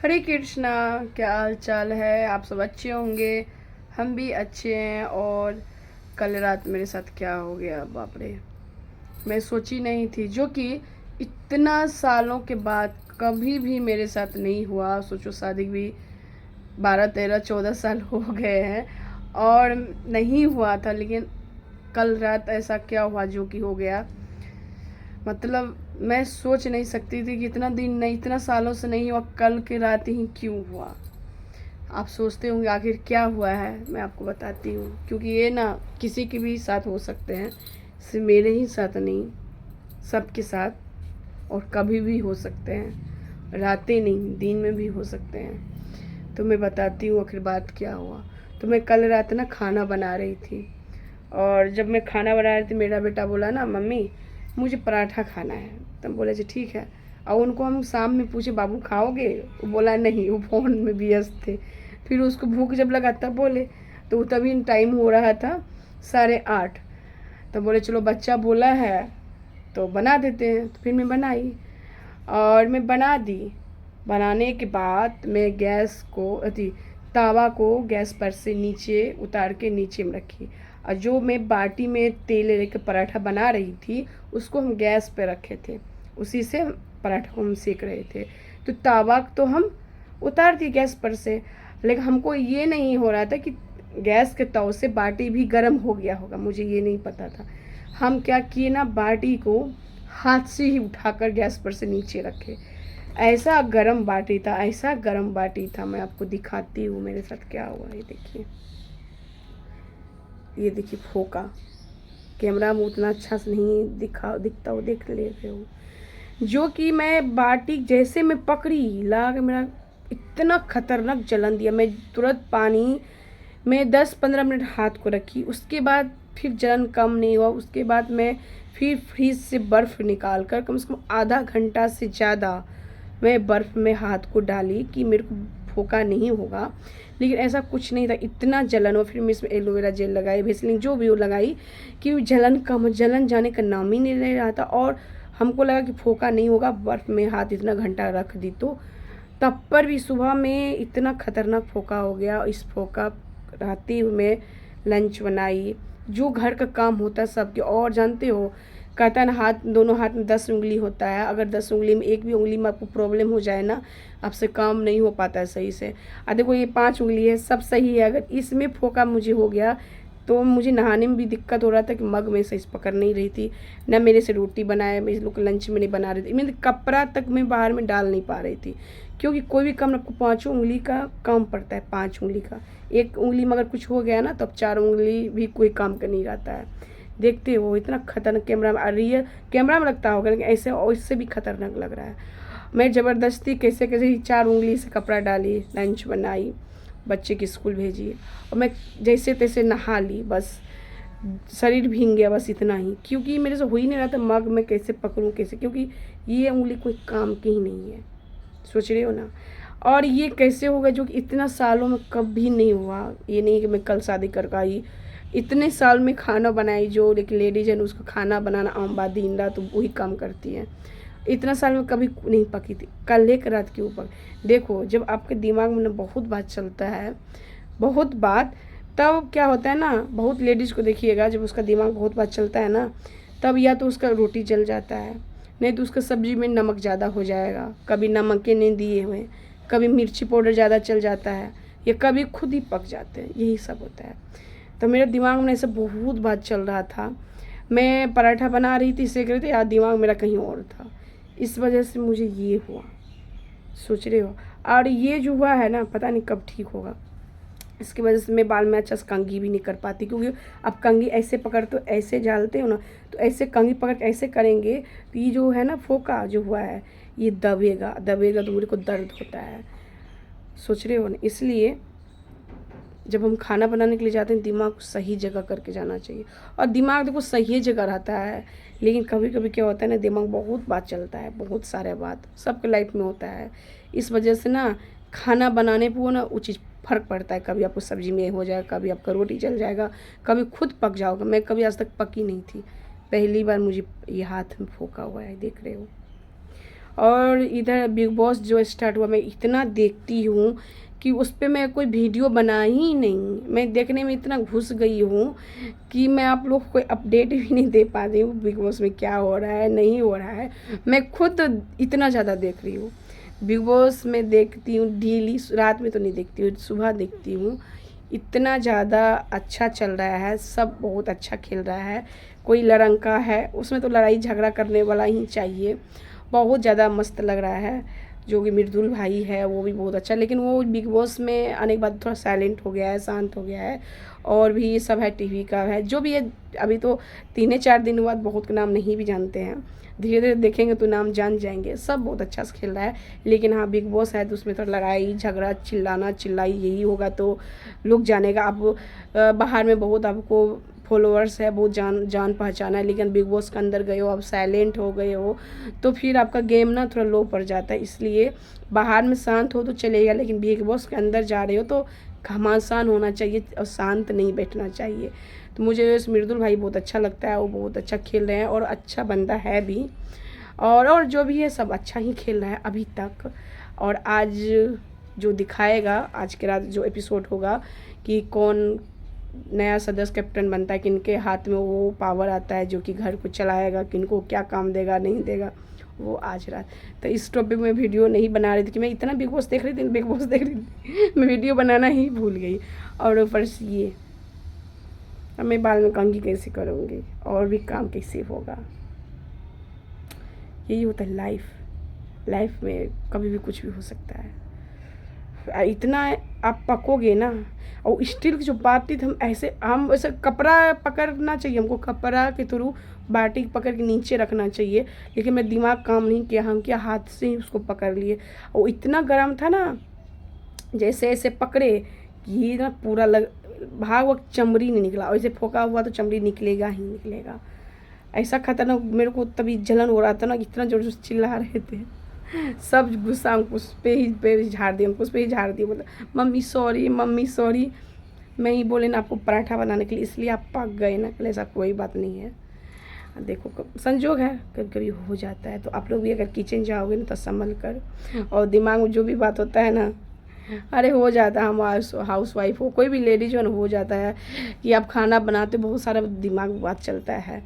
हरे कृष्णा। क्या हाल चाल है? आप सब अच्छे होंगे। हम भी अच्छे हैं। और कल रात मेरे साथ क्या हो गया, बाप रे। मैं सोची नहीं थी, जो कि इतना सालों के बाद कभी भी मेरे साथ नहीं हुआ। सोचो, शादी भी 12 13 14 साल हो गए हैं और नहीं हुआ था, लेकिन कल रात ऐसा क्या हुआ जो कि हो गया। मतलब मैं सोच नहीं सकती थी कि इतना दिन नहीं, इतना सालों से नहीं हुआ, कल के रात ही क्यों हुआ। आप सोचते होंगे आखिर क्या हुआ है। मैं आपको बताती हूँ, क्योंकि ये ना किसी के भी साथ हो सकते हैं, सिर्फ मेरे ही साथ नहीं, सबके साथ। और कभी भी हो सकते हैं, रातें नहीं दिन में भी हो सकते हैं। तो मैं बताती हूँ आखिर बात क्या हुआ। तो मैं कल रात ना खाना बना रही थी, और जब मैं खाना बना रही थी, मेरा बेटा बोला ना, मम्मी मुझे पराठा खाना है। तब बोले जी ठीक है। और उनको हम शाम में पूछे, बाबू खाओगे? वो बोला नहीं, वो फ़ोन में व्यस्त थे। फिर उसको भूख जब लगा तब बोले। तो तभी टाइम हो रहा था 8:30। तो बोले चलो बच्चा बोला है तो बना देते हैं। तो फिर मैं बनाई, और मैं बना दी। बनाने के बाद मैं गैस को अति तावा को गैस पर से नीचे उतार के नीचे में रखी, और जो मैं बाटी में तेल लेकर पराठा बना रही थी उसको हम गैस पे रखे थे, उसी से पराठा को हम सेक रहे थे। तो तावा तो हम उतार दी गैस पर से, लेकिन हमको ये नहीं हो रहा था कि गैस के तव से बाटी भी गर्म हो गया होगा, मुझे ये नहीं पता था। हम क्या किए ना, बाटी को हाथ से ही उठाकर गैस पर से नीचे रखे। ऐसा गरम बाटी था, ऐसा गरम बाटी था। मैं आपको दिखाती हूँ मेरे साथ क्या हुआ। ये देखिए, ये देखिए फोका। कैमरा में उतना अच्छा से नहीं दिखता हो, देख ले रहे हो। जो कि मैं बाटी जैसे मैं पकड़ी लाग, मेरा इतना खतरनाक जलन दिया। मैं तुरंत पानी में 10 15 मिनट हाथ को रखी, उसके बाद फिर जलन कम नहीं हुआ। उसके बाद मैं फिर फ्रीज से बर्फ़ निकाल कर कम से कम आधा घंटा से ज़्यादा मैं बर्फ़ में हाथ को डाली कि मेरे को फोका नहीं होगा, लेकिन ऐसा कुछ नहीं था। इतना जलन हुआ। फिर मैं इसमें एलोवेरा जेल लगाई, भेसलिन जो भी वो लगाई, कि जलन कम, जलन जाने का नाम ही नहीं ले रहा था। और हमको लगा कि फोका नहीं होगा, बर्फ़ में हाथ इतना घंटा रख दी तो। तब पर भी सुबह में इतना खतरनाक फोका हो गया। इस फोका राती में लंच बनाई, जो घर का काम होता है सबके। और जानते हो, कहता है ना, हाथ दोनों हाथ में 10 उंगली होता है। अगर 10 उंगली में एक भी उंगली में आपको प्रॉब्लम हो जाए ना, आपसे काम नहीं हो पाता है सही से। देखो ये 5 उंगली है, सब सही है। अगर इसमें फोका मुझे हो गया तो मुझे नहाने में भी दिक्कत हो रहा था कि मग में सही से पकड़ नहीं रही थी, न मेरे से रोटी बनाए, मैं इस लोग लंच में नहीं बना रही थी। मैं कपड़ा तक मैं बाहर में डाल नहीं पा रही थी, क्योंकि कोई भी काम आपको 5 उंगली का काम पड़ता है। 5 उंगली का, एक उंगली में अगर कुछ हो गया ना तो अब 4 उंगली भी कोई काम का नहीं रहता है। देखते हो इतना खतरनाक कैमरा में, रियल कैमरा में लगता होगा, लेकिन ऐसे और इससे भी खतरनाक लग रहा है। मैं ज़बरदस्ती कैसे कैसे ही 4 उंगली से कपड़ा डाली, लंच बनाई, बच्चे की स्कूल भेजी, और मैं जैसे तैसे नहा ली। बस शरीर भीग गया, बस इतना ही। क्योंकि मेरे से हो ही नहीं रहा था, मग में कैसे पकड़ूँ कैसे, क्योंकि ये उंगली कोई काम की ही नहीं है। सोच रहे हो ना। और ये कैसे होगा जो कि इतना सालों में कभी नहीं हुआ। ये नहीं कि मैं कल शादी कर आई, इतने साल में खाना बनाई। जो एक लेडीज है उसको खाना बनाना आम बात, दिन रात वही काम करती है। इतना साल में कभी नहीं पकी थी, कल एक रात के ऊपर। देखो, जब आपके दिमाग में ना बहुत बात चलता है, बहुत बात, तब क्या होता है ना, बहुत लेडीज़ को देखिएगा, जब उसका दिमाग बहुत बात चलता है ना, तब या तो उसका रोटी जल जाता है, नहीं तो उसका सब्जी में नमक ज़्यादा हो जाएगा, कभी नमक के नहीं दिए हुए, कभी मिर्ची पाउडर ज़्यादा चल जाता है, या कभी खुद ही पक जाते हैं। यही सब होता है। तो मेरे दिमाग में ऐसा बहुत बात चल रहा था। मैं पराठा बना रही थी, सेक रही थी, यार दिमाग मेरा कहीं और था। इस वजह से मुझे ये हुआ, सोच रहे हो। और ये जो हुआ है ना, पता नहीं कब ठीक होगा। इसकी वजह से मैं बाल में अच्छा से कंघी भी नहीं कर पाती, क्योंकि अब कंघी ऐसे पकड़ तो ऐसे डालते हो ना, तो ऐसे कंघी पकड़ के ऐसे करेंगे तो ये जो है ना फोका जो हुआ है, ये दबेगा दबेगा तो मेरे को दर्द होता है। सोच रहे हो ना। इसलिए जब हम खाना बनाने के लिए जाते हैं, दिमाग को सही जगह करके जाना चाहिए। और दिमाग देखो सही जगह रहता है, लेकिन कभी कभी क्या होता है ना, दिमाग बहुत बात चलता है, बहुत सारे बात सबके लाइफ में होता है। इस वजह से ना खाना बनाने पर वो ना वो चीज़ फ़र्क पड़ता है। कभी आपको सब्जी में हो जाएगा, कभी आपका रोटी जल जाएगा, कभी खुद पक जाओगे। मैं कभी आज तक पकी नहीं थी, पहली बार मुझे ये हाथ में फोका हुआ है, देख रहे हो। और इधर बिग बॉस जो स्टार्ट हुआ, मैं इतना देखती हूँ कि उस पर मैं कोई वीडियो बना ही नहीं। मैं देखने में इतना घुस गई हूँ कि मैं आप लोग को कोई अपडेट भी नहीं दे पा रही हूँ बिग बॉस में क्या हो रहा है नहीं हो रहा है। मैं खुद इतना ज़्यादा देख रही हूँ बिग बॉस में, देखती हूँ डेली। रात में तो नहीं देखती हूँ, सुबह देखती हूँ। इतना ज़्यादा अच्छा चल रहा है, सब बहुत अच्छा खेल रहा है। कोई लड़ंका है उसमें तो लड़ाई झगड़ा करने वाला ही चाहिए। बहुत ज़्यादा मस्त लग रहा है। जो कि मृदुल भाई है वो भी बहुत अच्छा, लेकिन वो बिग बॉस में आने के बाद थोड़ा साइलेंट हो गया है, शांत हो गया है। और भी ये सब है, टीवी का है जो भी है। अभी तो 3-4 दिन बाद बहुत का नाम नहीं भी जानते हैं, धीरे धीरे देखेंगे तो नाम जान जाएंगे। सब बहुत अच्छा से खेल रहा है। लेकिन हाँ, बिग बॉस है तो उसमें तो लड़ाई झगड़ा चिल्लाना चिल्लाई यही होगा तो लोग जानेगा। अब बाहर में बहुत आपको फॉलोअर्स है, बहुत जान पहचाना है, लेकिन बिग बॉस के अंदर गए हो, आप साइलेंट हो गए हो तो फिर आपका गेम ना थोड़ा लो पड़ जाता है। इसलिए बाहर में शांत हो तो चलेगा, लेकिन बिग बॉस के अंदर जा रहे हो तो घमासान होना चाहिए और शांत नहीं बैठना चाहिए। तो मुझे मृदुल भाई बहुत अच्छा लगता है, वो बहुत अच्छा खेल रहे हैं और अच्छा बंदा है भी। और जो भी है सब अच्छा ही खेल रहा है अभी तक। और आज जो दिखाएगा, आज के रात जो एपिसोड होगा कि कौन नया सदस्य कैप्टन बनता है, किनके हाथ में वो पावर आता है जो कि घर को चलाएगा, किनको क्या काम देगा नहीं देगा, वो आज रात। तो इस टॉपिक में वीडियो नहीं बना रही थी कि मैं इतना बिग बॉस देख रही थी, बिग बॉस देख रही थी मैं वीडियो बनाना ही भूल गई। और ऊपर से ये अब मैं बाल में कंघी कैसे करूँगी और भी काम कैसे होगा। यही होता है लाइफ में कभी भी कुछ भी हो सकता है। इतना आप पकोगे ना। और स्टील की जो बाटी थी, हम ऐसे कपड़ा पकड़ना चाहिए हमको, कपड़ा के थ्रू बाटी पकड़ के नीचे रखना चाहिए। लेकिन मैं दिमाग काम नहीं किया, हम क्या हाथ से ही उसको पकड़ लिए। और इतना गर्म था ना, जैसे ऐसे पकड़े कि ना पूरा भाग वक्त चमड़ी नहीं निकला। और ऐसे फोका हुआ तो चमड़ी निकलेगा ही निकलेगा। ऐसा खतरनाक मेरे को तभी जलन हो रहा था ना, इतना जोर से चिल्ला रहे थे सब। गुस्सा उस पे ही झाड़ दिया, उस पे ही झाड़ दिया। मतलब मम्मी सॉरी। मैं ही बोले ना आपको पराठा बनाने के लिए, इसलिए आप पक गए ना। कल ऐसा कोई बात नहीं है, देखो संजोग है, कभी कभी हो जाता है। तो आप लोग भी अगर किचन जाओगे ना तो संभल कर, और दिमाग में जो भी बात होता है ना, अरे हो जाता है। हम हाउस वाइफ हो, कोई भी लेडीज हो जाता है कि आप खाना बनाते बहुत सारा दिमाग में बात चलता है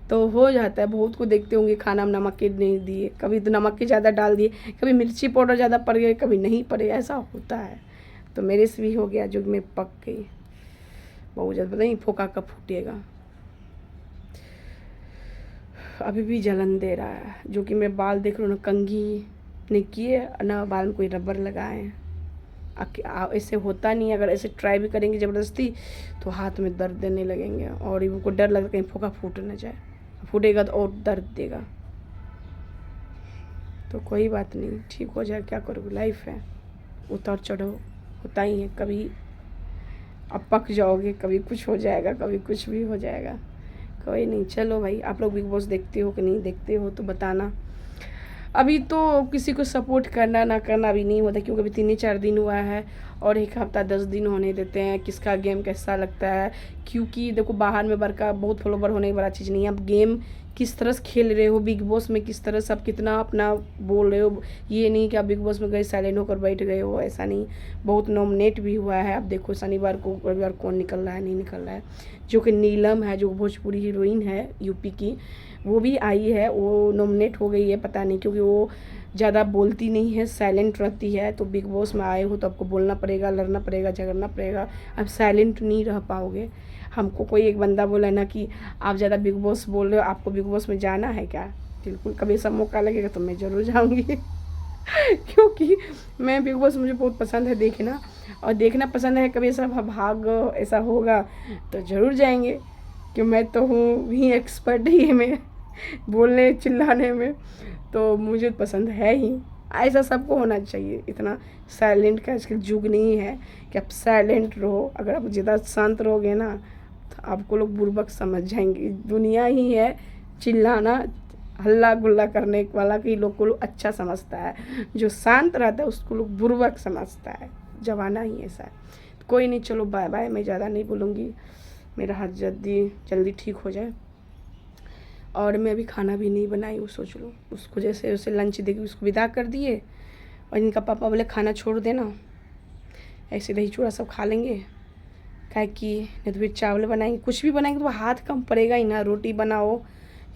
तो हो जाता है। बहुत को देखते होंगे खाना में नमक के नहीं दिए, कभी तो नमक के ज़्यादा डाल दिए, कभी मिर्ची पाउडर ज़्यादा पड़ गए, कभी नहीं पड़े, ऐसा होता है। तो मेरे से भी हो गया जो मैं पक गई बहुत ज़्यादा, पता नहीं फोका कब फूटेगा। अभी भी जलन दे रहा है। जो कि मैं बाल देख रहा हूँ ना, कंघी नहीं किए ना, बाल में कोई रबर लगाए। ऐसे होता नहीं है, अगर ऐसे ट्राई भी करेंगे ज़बरदस्ती तो हाथ में दर्द देने लगेंगे। और उनको डर लगता है कहीं फोका फूट ना जाए, फूटेगा तो और दर्द देगा। तो कोई बात नहीं, ठीक हो जाए, क्या करोगे, लाइफ है, उतार चढ़ो होता ही है। कभी अब पक जाओगे, कभी कुछ हो जाएगा, कभी कुछ भी हो जाएगा। कोई नहीं, चलो भाई, आप लोग बिग बॉस देखते हो कि नहीं देखते हो तो बताना। अभी तो किसी को सपोर्ट करना ना करना अभी नहीं होता, क्योंकि अभी 3-4 दिन हुआ है और 1 हफ्ता 10 दिन होने देते हैं। किसका गेम कैसा लगता है, क्योंकि देखो बाहर में बड़का बहुत फॉलोवर होने की बड़ा चीज़ नहीं है। अब गेम किस तरह से खेल रहे हो, बिग बॉस में किस तरह से आप कितना अपना बोल रहे हो। ये नहीं कि आप बिग बॉस में गए साइलेंट होकर बैठ गए हो, ऐसा नहीं। बहुत नॉमिनेट भी हुआ है। अब देखो शनिवार को रविवार कौन निकल रहा है नहीं निकल रहा है। जो कि नीलम है, जो भोजपुरी हीरोइन है यूपी की, वो भी आई है, वो नॉमिनेट हो गई है। पता नहीं, क्योंकि वो ज़्यादा बोलती नहीं है, साइलेंट रहती है। तो बिग बॉस में आए हो तो आपको बोलना पड़ेगा, लड़ना पड़ेगा, झगड़ना पड़ेगा। आप साइलेंट नहीं रह पाओगे। हमको कोई एक बंदा बोला ना कि आप ज़्यादा बिग बॉस बोल रहे हो, आपको बिग बॉस में जाना है क्या। बिल्कुल, कभी ऐसा मौका लगेगा तो मैं ज़रूर जाऊँगी क्योंकि मैं बिग बॉस मुझे बहुत पसंद है देखना, और देखना पसंद है। कभी ऐसा भाग ऐसा होगा तो ज़रूर जाएंगे, कि मैं तो हूँ ही एक्सपर्ट ही में बोलने चिल्लाने में, तो मुझे पसंद है ही। ऐसा सबको होना चाहिए। इतना साइलेंट का आजकल युग नहीं है कि आप साइलेंट रहो। अगर आप ज़्यादा शांत रहोगे ना तो आपको लोग बुर्बक समझ जाएंगे। दुनिया ही है चिल्लाना हल्ला गुल्ला करने वाला, कि लोग को लोग अच्छा समझता है। जो शांत रहता है उसको लोग बुर्बक समझता है। जमाना ही ऐसा है। तो कोई नहीं, चलो बाय बाय। मैं ज़्यादा नहीं बोलूँगी, मेरा हाथ जल्दी ठीक हो जाए। और मैं अभी खाना भी नहीं बनाई हूँ, सोच लो। उसको जैसे उसे लंच देके उसको विदा कर दिए, और इनका पापा बोले खाना छोड़ देना, ऐसे दही चूड़ा सब खा लेंगे, काहे कि नहीं तो फिर चावल बनाएंगे, कुछ भी बनाएंगे तो हाथ कम पड़ेगा ही ना। रोटी बनाओ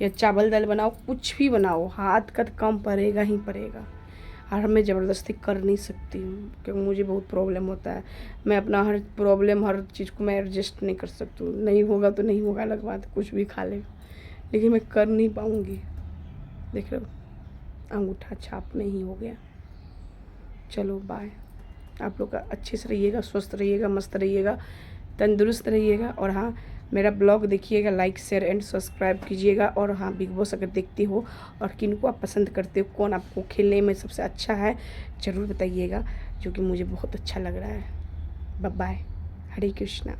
या चावल दाल बनाओ, कुछ भी बनाओ, हाथ का कम पड़ेगा ही पड़ेगा। और मैं ज़बरदस्ती कर नहीं सकती हूँ, क्योंकि मुझे बहुत प्रॉब्लम होता है। मैं अपना हर प्रॉब्लम, हर चीज़ को मैं एडजस्ट नहीं कर सकती हूँ। नहीं होगा तो नहीं होगा, अलग बात, कुछ भी खा ले, लेकिन मैं कर नहीं पाऊँगी। देख रहे हो, अंगूठा छाप नहीं हो गया। चलो बाय। आप लोग अच्छे से रहिएगा, स्वस्थ रहिएगा, मस्त रहिएगा, तंदुरुस्त रहिएगा। और हाँ, मेरा ब्लॉग देखिएगा, लाइक शेयर एंड सब्सक्राइब कीजिएगा। और हाँ, बिग बॉस अगर देखते हो और किनको आप पसंद करते हो, कौन आपको खेलने में सबसे अच्छा है, ज़रूर बताइएगा, जो कि मुझे बहुत अच्छा लग रहा है। Bye bye. हरे कृष्णा।